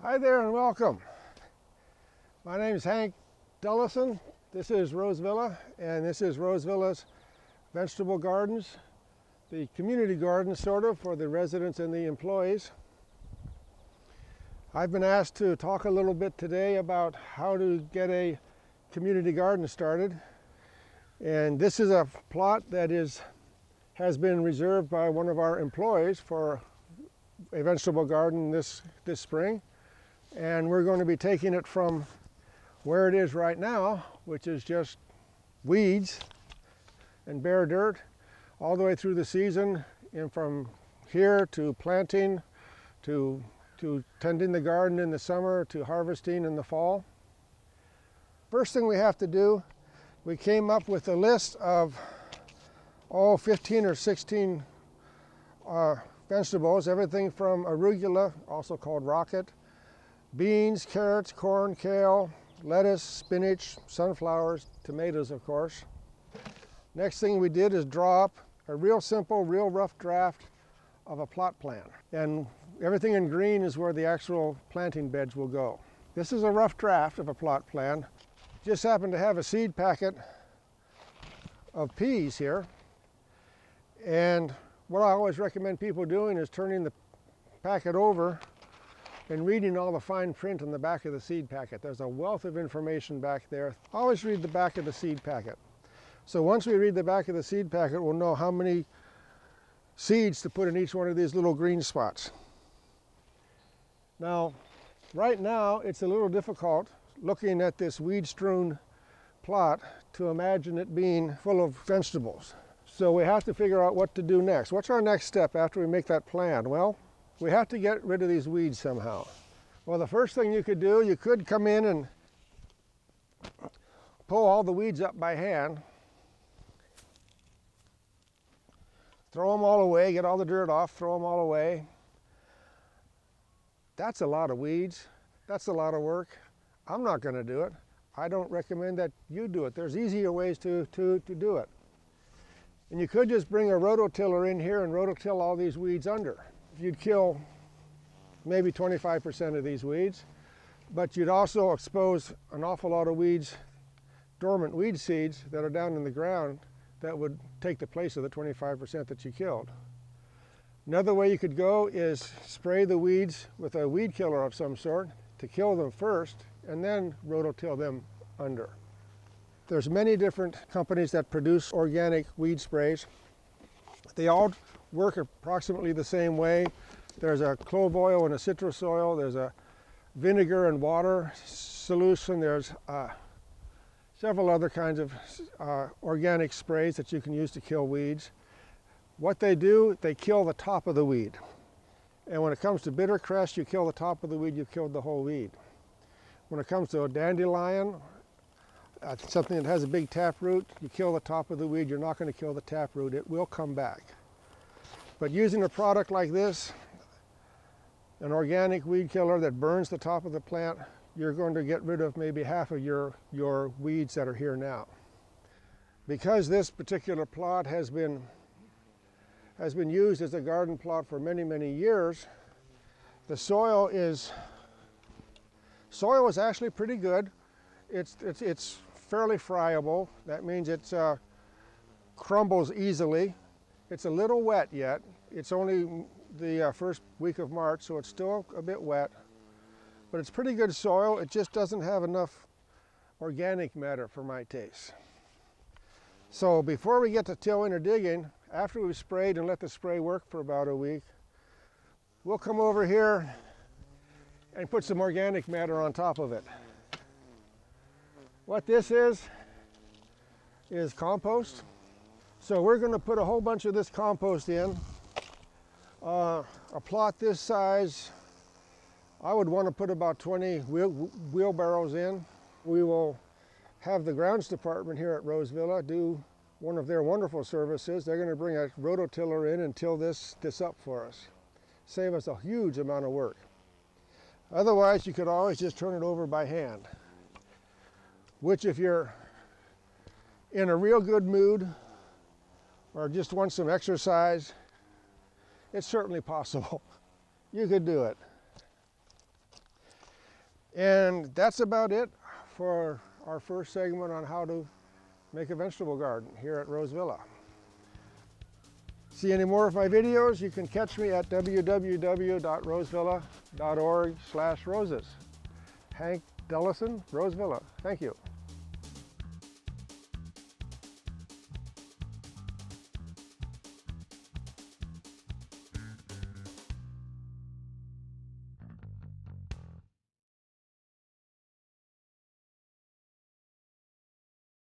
Hi there and welcome. My name is Hank Dullison. This is Rosevilla, and this is Rosevilla's vegetable gardens, the community garden sort of for the residents and the employees. I've been asked to talk a little bit today about how to get a community garden started. And this is a plot that has been reserved by one of our employees for a vegetable garden this spring. And we're going to be taking it from where it is right now, which is just weeds and bare dirt, all the way through the season, and from here to planting, to tending the garden in the summer, to harvesting in the fall. First thing we have to do, we came up with a list of 15 or 16 vegetables, everything from arugula, also called rocket, beans, carrots, corn, kale, lettuce, spinach, sunflowers, tomatoes, of course. Next thing we did is draw up a real simple, real rough draft of a plot plan. And everything in green is where the actual planting beds will go. This is a rough draft of a plot plan. Just happened to have a seed packet of peas here. And what I always recommend people doing is turning the packet over and reading all the fine print on the back of the seed packet. There's a wealth of information back there. Always read the back of the seed packet. So once we read the back of the seed packet, we'll know how many seeds to put in each one of these little green spots. Now, right now, it's a little difficult looking at this weed-strewn plot to imagine it being full of vegetables. So we have to figure out what to do next. What's our next step after we make that plan? Well, we have to get rid of these weeds somehow. Well, the first thing you could do, you could come in and pull all the weeds up by hand, throw them all away, get all the dirt off, throw them all away. That's a lot of weeds. That's a lot of work. I'm not going to do it. I don't recommend that you do it. There's easier ways to do it. And you could just bring a rototiller in here and rototill all these weeds under. You'd kill maybe 25% of these weeds, but you'd also expose an awful lot of weeds, dormant weed seeds that are down in the ground that would take the place of the 25% that you killed. Another way you could go is spray the weeds with a weed killer of some sort to kill them first and then rototill them under. There's many different companies that produce organic weed sprays. They all work approximately the same way. There's a clove oil and a citrus oil. There's a vinegar and water solution. There's several other kinds of organic sprays that you can use to kill weeds. What they do, they kill the top of the weed. And when it comes to bitter cress, you kill the top of the weed, you've killed the whole weed. When it comes to a dandelion, something that has a big taproot, you kill the top of the weed, you're not going to kill the taproot, it will come back. But using a product like this, an organic weed killer that burns the top of the plant, you're going to get rid of maybe half of your weeds that are here now. Because this particular plot has been used as a garden plot for many, many years, the soil is actually pretty good. It's fairly friable. That means it crumbles easily. It's a little wet yet. It's only the first week of March, so it's still a bit wet. But it's pretty good soil. It just doesn't have enough organic matter for my taste. So before we get to tilling or digging, after we've sprayed and let the spray work for about a week, we'll come over here and put some organic matter on top of it. What this is compost. So we're going to put a whole bunch of this compost in. A plot this size, I would want to put about 20 wheelbarrows in. We will have the grounds department here at Rosevilla do one of their wonderful services. They're going to bring a rototiller in and till this up for us. Save us a huge amount of work. Otherwise, you could always just turn it over by hand, which if you're in a real good mood or just want some exercise, it's certainly possible. You could do it. And that's about it for our first segment on how to make a vegetable garden here at Rose Villa. See any more of my videos? You can catch me at www.rosevilla.org/roses. Hank Dellison, Rose Villa. Thank you.